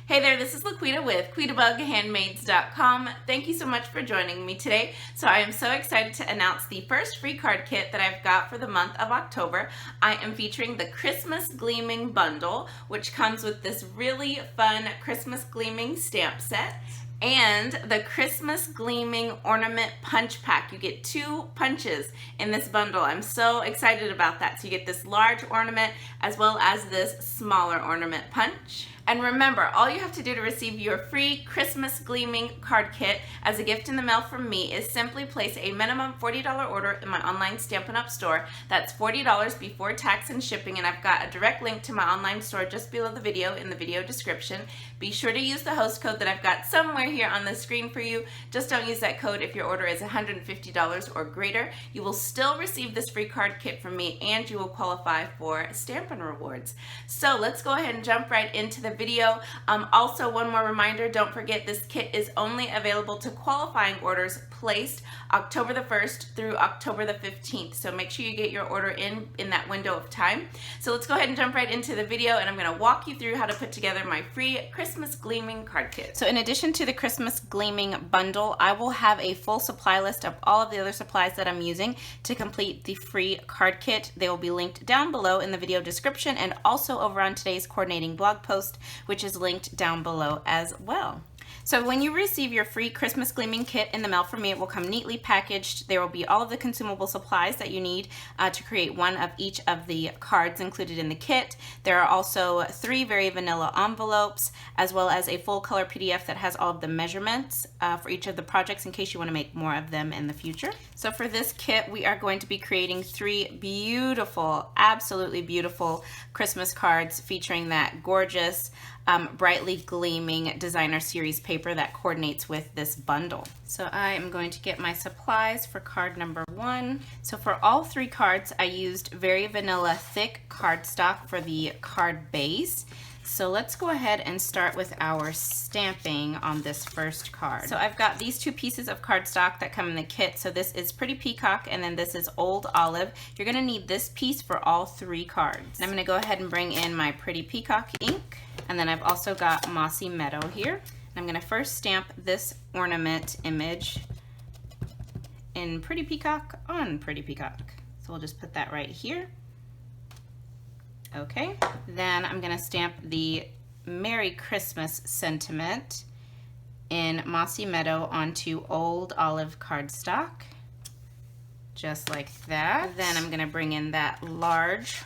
Hey there, this is LaQuita with QuitaBugHandmaids.com. Thank you so much for joining me today. So I am so excited to announce the first free card kit that I've got for the month of October. I am featuring the Christmas Gleaming bundle, which comes with this really fun Christmas Gleaming stamp set and the Christmas Gleaming ornament punch pack. You get 2 punches in this bundle. I'm so excited about that. So you get this large ornament as well as this smaller ornament punch. And remember, all you have to do to receive your free Christmas Gleaming card kit as a gift in the mail from me is simply place a minimum $40 order in my online Stampin' Up! Store. That's $40 before tax and shipping, and I've got a direct link to my online store just below the video in the video description. Be sure to use the host code that I've got somewhere here on the screen for you. Just don't use that code if your order is $150 or greater. You will still receive this free card kit from me, and you will qualify for Stampin' Rewards. So let's go ahead and jump right into the video. Also, one more reminder, don't forget this kit is only available to qualifying orders placed October the 1st through October the 15th. So make sure you get your order in that window of time. So let's go ahead and jump right into the video, and I'm going to walk you through how to put together my free Christmas Gleaming card kit. So in addition to the Christmas Gleaming bundle, I will have a full supply list of all of the other supplies that I'm using to complete the free card kit. They will be linked down below in the video description and also over on today's coordinating blog post, which is linked down below as well. So when you receive your free Christmas Gleaming kit in the mail from me, it will come neatly packaged. There will be all of the consumable supplies that you need to create one of each of the cards included in the kit. There are also 3 very vanilla envelopes, as well as a full color PDF that has all of the measurements for each of the projects in case you want to make more of them in the future. So for this kit, we are going to be creating 3 beautiful, absolutely beautiful Christmas cards featuring that gorgeous brightly gleaming designer series paper that coordinates with this bundle. So I am going to get my supplies for card number 1. So for all 3 cards, I used very vanilla thick cardstock for the card base. So let's go ahead and start with our stamping on this first card. So I've got these 2 pieces of cardstock that come in the kit. So this is Pretty Peacock and then this is Old Olive. You're gonna need this piece for all 3 cards. I'm gonna go ahead and bring in my Pretty Peacock ink, and then I've also got Mossy Meadow here. I'm gonna first stamp this ornament image in Pretty Peacock on Pretty Peacock. So we'll just put that right here. Okay, then I'm gonna stamp the Merry Christmas sentiment in Mossy Meadow onto Old Olive cardstock, just like that. Then I'm gonna bring in that large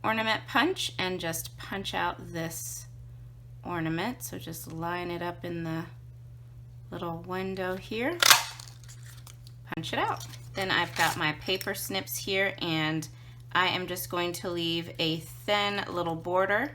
ornament punch and just punch out this ornament. So just line it up in the little window here, punch it out. Then I've got my paper snips here, and I am just going to leave a thin little border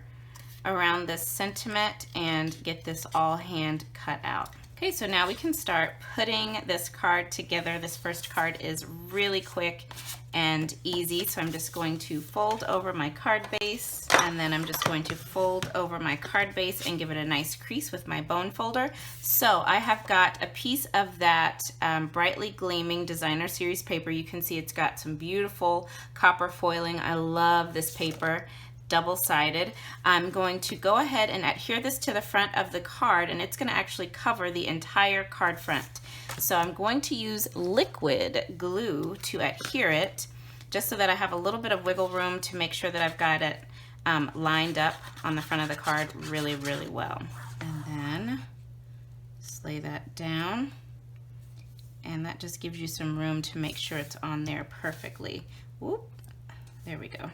around this sentiment and get this all hand cut out. Okay, so now we can start putting this card together. This first card is really quick and easy, so I'm just going to fold over my card base, and then I'm just going to fold over my card base and give it a nice crease with my bone folder. So I have got a piece of that brightly gleaming designer series paper. You can see it's got some beautiful copper foiling. I love this paper, double-sided. I'm going to go ahead and adhere this to the front of the card, and it's going to actually cover the entire card front. So I'm going to use liquid glue to adhere it, just so that I have a little bit of wiggle room to make sure that I've got it lined up on the front of the card really, really well. And then just lay that down, and that just gives you some room to make sure it's on there perfectly. Whoop, there we go.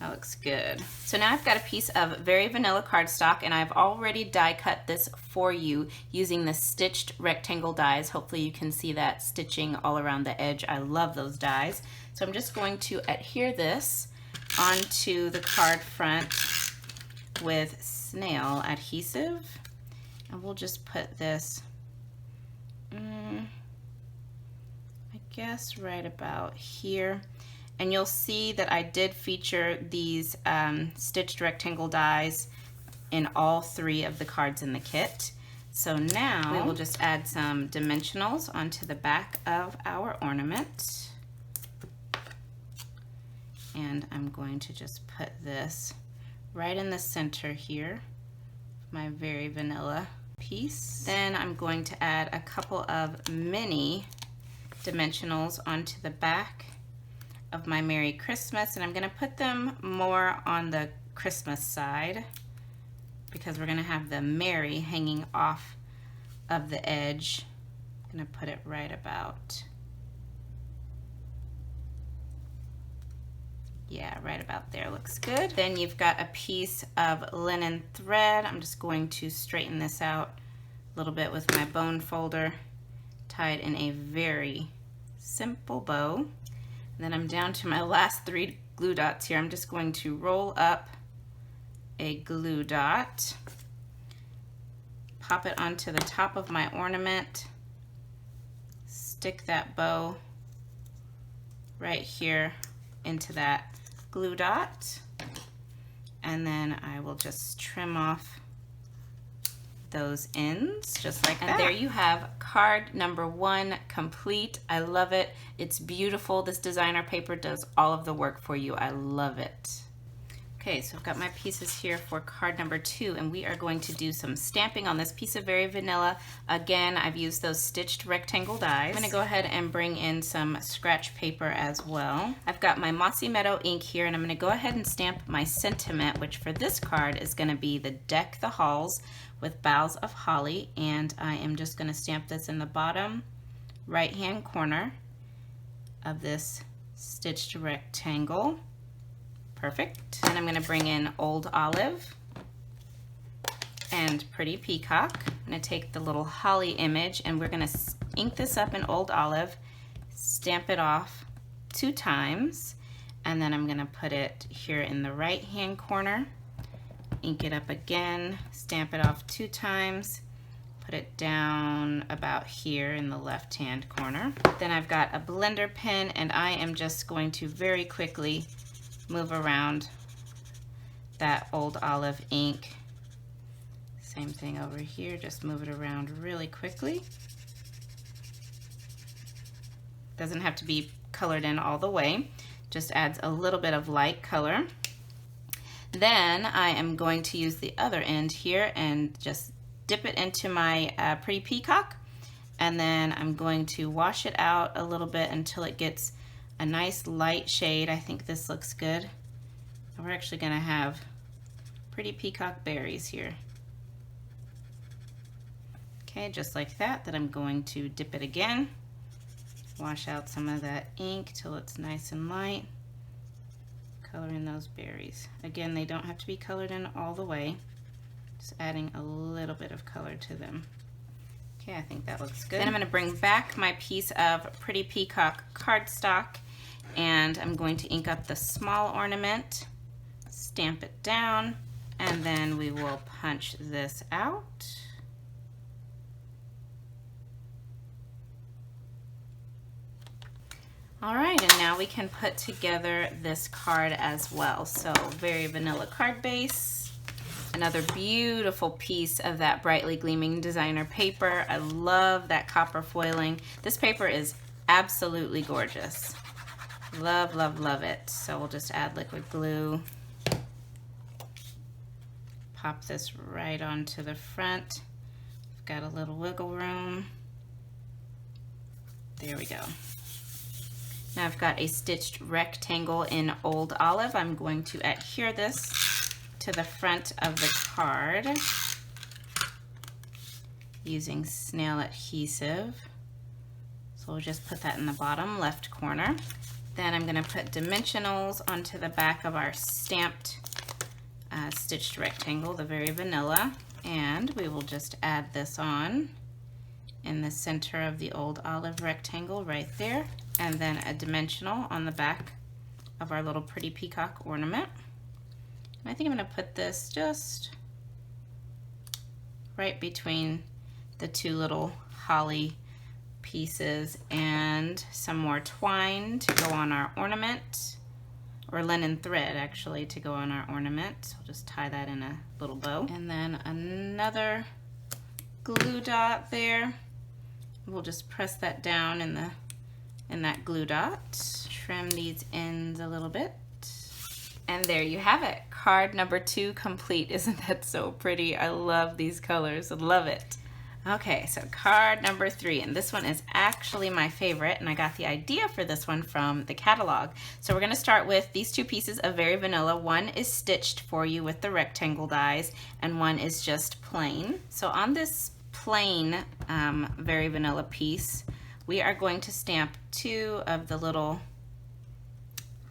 That looks good. So now I've got a piece of very vanilla cardstock, and I've already die cut this for you using the stitched rectangle dies. Hopefully you can see that stitching all around the edge. I love those dies. So I'm just going to adhere this onto the card front with snail adhesive, and we'll just put this, I guess right about here. And you'll see that I did feature these stitched rectangle dies in all 3 of the cards in the kit. So now we will just add some dimensionals onto the back of our ornament. And I'm going to just put this right in the center here my Very Vanilla piece. Then I'm going to add a couple of mini dimensionals onto the back of my Merry Christmas, and I'm going to put them more on the Christmas side because we're going to have the Merry hanging off of the edge. I'm going to put it right about, yeah, right about there looks good. Then you've got a piece of linen thread. I'm just going to straighten this out a little bit with my bone folder, tied in a very simple bow. And then I'm down to my last 3 glue dots here. I'm just going to roll up a glue dot, pop it onto the top of my ornament, stick that bow right here into that glue dot, and then I will just trim off those ends just like that. And there you have card number 1 complete. I love it. It's beautiful. This designer paper does all of the work for you. I love it. Okay, so I've got my pieces here for card number 2, and we are going to do some stamping on this piece of Very Vanilla. Again, I've used those stitched rectangle dies. I'm gonna go ahead and bring in some scratch paper as well. I've got my Mossy Meadow ink here, and I'm gonna go ahead and stamp my sentiment, which for this card is gonna be the Deck the Halls with Boughs of Holly, and I am just gonna stamp this in the bottom right-hand corner of this stitched rectangle. Perfect. And I'm going to bring in Old Olive and Pretty Peacock. I'm going to take the little holly image and we're going to ink this up in Old Olive, stamp it off 2 times, and then I'm going to put it here in the right hand corner, ink it up again, stamp it off 2 times, put it down about here in the left hand corner. Then I've got a blender pen, and I am just going to very quickly move around that Old Olive ink. Same thing over here, just move it around really quickly. Doesn't have to be colored in all the way, just adds a little bit of light color. Then I am going to use the other end here and just dip it into my Pretty Peacock, and then I'm going to wash it out a little bit until it gets a nice light shade. I think this looks good. And we're actually going to have Pretty Peacock berries here. Okay, just like that. Then I'm going to dip it again, wash out some of that ink till it's nice and light, color in those berries. Again, they don't have to be colored in all the way, just adding a little bit of color to them. Okay, I think that looks good. Then I'm going to bring back my piece of Pretty Peacock cardstock, and I'm going to ink up the small ornament, stamp it down, and then we will punch this out. All right, and now we can put together this card as well. So Very Vanilla card base, another beautiful piece of that brightly gleaming designer paper. I love that copper foiling. This paper is absolutely gorgeous. Love, love, love it. So we'll just add liquid glue. Pop this right onto the front. I've got a little wiggle room. There we go. Now I've got a stitched rectangle in Old Olive. I'm going to adhere this to the front of the card using snail adhesive. So we'll just put that in the bottom left corner. Then I'm going to put dimensionals onto the back of our stamped stitched rectangle, the Very Vanilla, and we will just add this on in the center of the Old Olive rectangle right there, and then a dimensional on the back of our little Pretty Peacock ornament. And I think I'm going to put this just right between the 2 little holly pieces, and some more twine to go on our ornament, or linen thread actually to go on our ornament. So I'll just tie that in a little bow, and then another glue dot there. We'll just press that down in that glue dot, trim these ends a little bit, and there you have it. card number 2 complete. Isn't that so pretty? I love these colors. I love it. Okay, so card number 3, and this one is actually my favorite, and I got the idea for this one from the catalog. So we're gonna start with these 2 pieces of Very Vanilla. One is stitched for you with the rectangle dies, and one is just plain. So on this plain Very Vanilla piece, we are going to stamp 2 of the little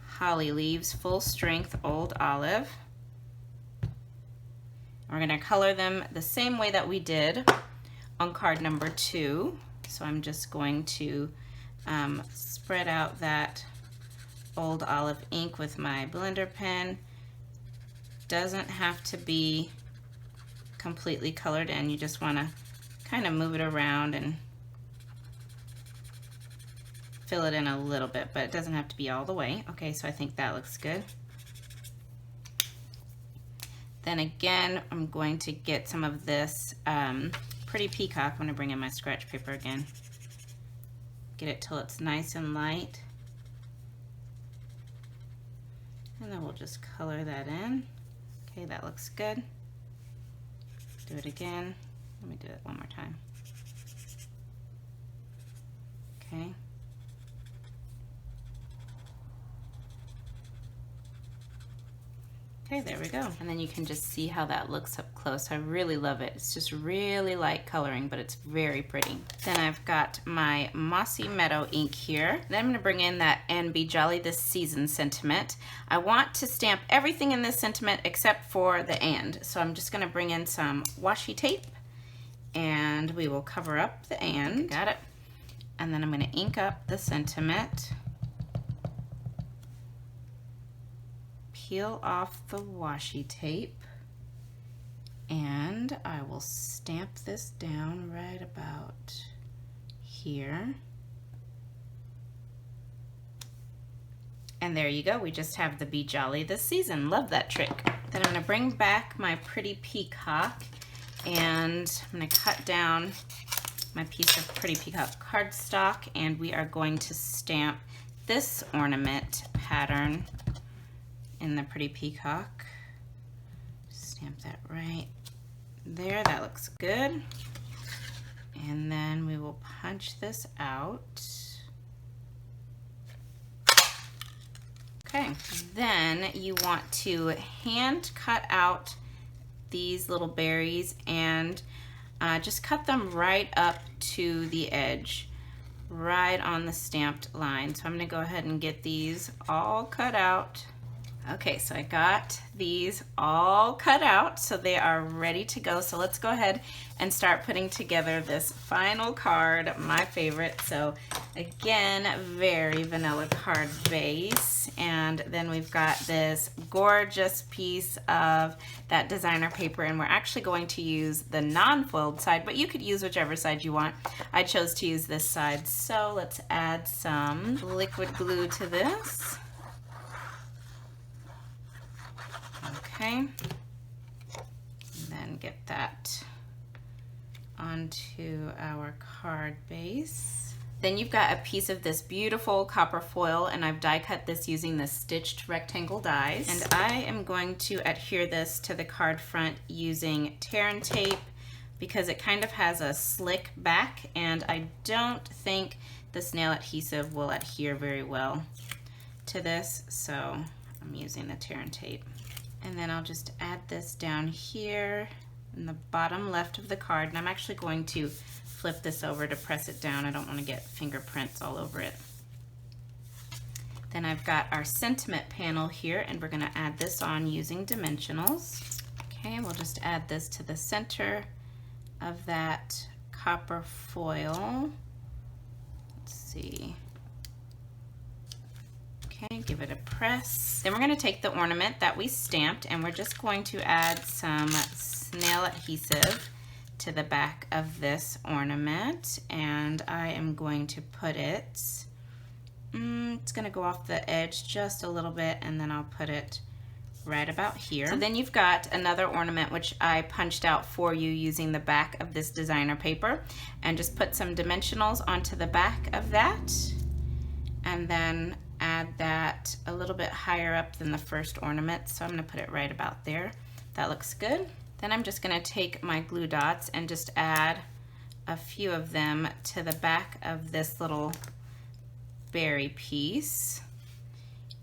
holly leaves, full strength old olive. We're gonna color them the same way that we did on card number 2. So I'm just going to spread out that old olive ink with my blender pen. Doesn't have to be completely colored in. You just want to kind of move it around and fill it in a little bit, but it doesn't have to be all the way. Okay, so I think that looks good. Then again, I'm going to get some of this Pretty Peacock. I'm going to bring in my scratch paper again. Get it till it's nice and light. And then we'll just color that in. Okay, that looks good. Do it again. Let me do it one more time. Okay. Okay, there we go. And then you can just see how that looks up close. I really love it. It's just really light coloring, but it's very pretty. Then I've got my Mossy Meadow ink here. Then I'm gonna bring in that And Be Jolly This Season sentiment. I want to stamp everything in this sentiment except for the and. So I'm just gonna bring in some washi tape and we will cover up the and. Got it. And then I'm gonna ink up the sentiment. Peel off the washi tape and I will stamp this down right about here. And there you go, we just have the Be Jolly This Season. Love that trick. Then I'm gonna bring back my Pretty Peacock and I'm gonna cut down my piece of Pretty Peacock cardstock and we are going to stamp this ornament pattern in the Pretty Peacock. Stamp that right there. That looks good. And then we will punch this out. Okay, then you want to hand cut out these little berries and just cut them right up to the edge, right on the stamped line. So I'm gonna go ahead and get these all cut out. Okay, so I got these all cut out, so they are ready to go. So let's go ahead and start putting together this final card, my favorite. So again, Very Vanilla card base. And then we've got this gorgeous piece of that designer paper, and we're actually going to use the non-foiled side, but you could use whichever side you want. I chose to use this side. So let's add some liquid glue to this. Okay, and then get that onto our card base. Then you've got a piece of this beautiful copper foil, and I've die cut this using the stitched rectangle dies. And I am going to adhere this to the card front using tear and tape because it kind of has a slick back, and I don't think this nail adhesive will adhere very well to this, so I'm using the tear and tape. And then I'll just add this down here in the bottom left of the card. And I'm actually going to flip this over to press it down. I don't want to get fingerprints all over it. Then I've got our sentiment panel here, and we're going to add this on using dimensionals. Okay, we'll just add this to the center of that copper foil. Let's see. Okay, give it a press. Then we're going to take the ornament that we stamped and we're just going to add some nail adhesive to the back of this ornament, and I am going to put it, it's going to go off the edge just a little bit, and then I'll put it right about here. So then you've got another ornament which I punched out for you using the back of this designer paper, and just put some dimensionals onto the back of that, and then add that a little bit higher up than the first ornament, so I'm going to put it right about there. That looks good. Then I'm just going to take my glue dots and just add a few of them to the back of this little berry piece.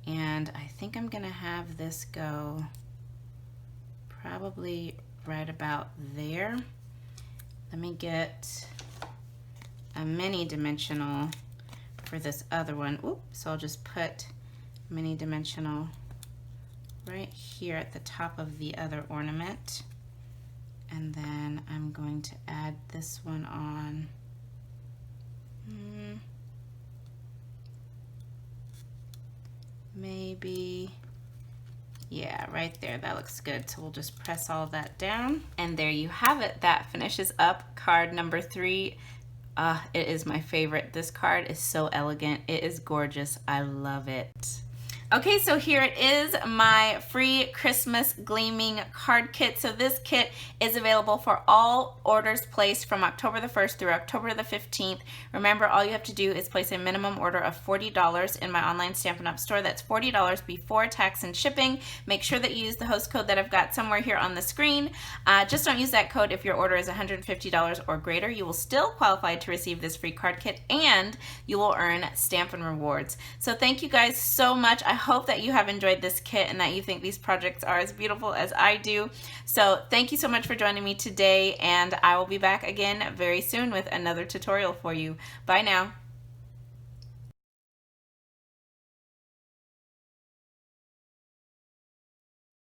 And I think I'm going to have this go probably right about there. Let me get a mini dimensional for this other one. Oops, so I'll just put mini dimensional right here at the top of the other ornament. And then I'm going to add this one on. Maybe, yeah, right there. That looks good. So we'll just press all of that down. And there you have it. That finishes up card number 3. It is my favorite. This card is so elegant. It is gorgeous. I love it. Okay, so here it is, my free Christmas Gleaming card kit. So this kit is available for all orders placed from October the 1st through October the 15th. Remember, all you have to do is place a minimum order of $40 in my online Stampin' Up! Store. That's $40 before tax and shipping. Make sure that you use the host code that I've got somewhere here on the screen. Just don't use that code if your order is $150 or greater. You will still qualify to receive this free card kit, and you will earn Stampin' rewards. So thank you guys so much. I hope that you have enjoyed this kit and that you think these projects are as beautiful as I do. So thank you so much for joining me today, and I will be back again very soon with another tutorial for you. Bye now.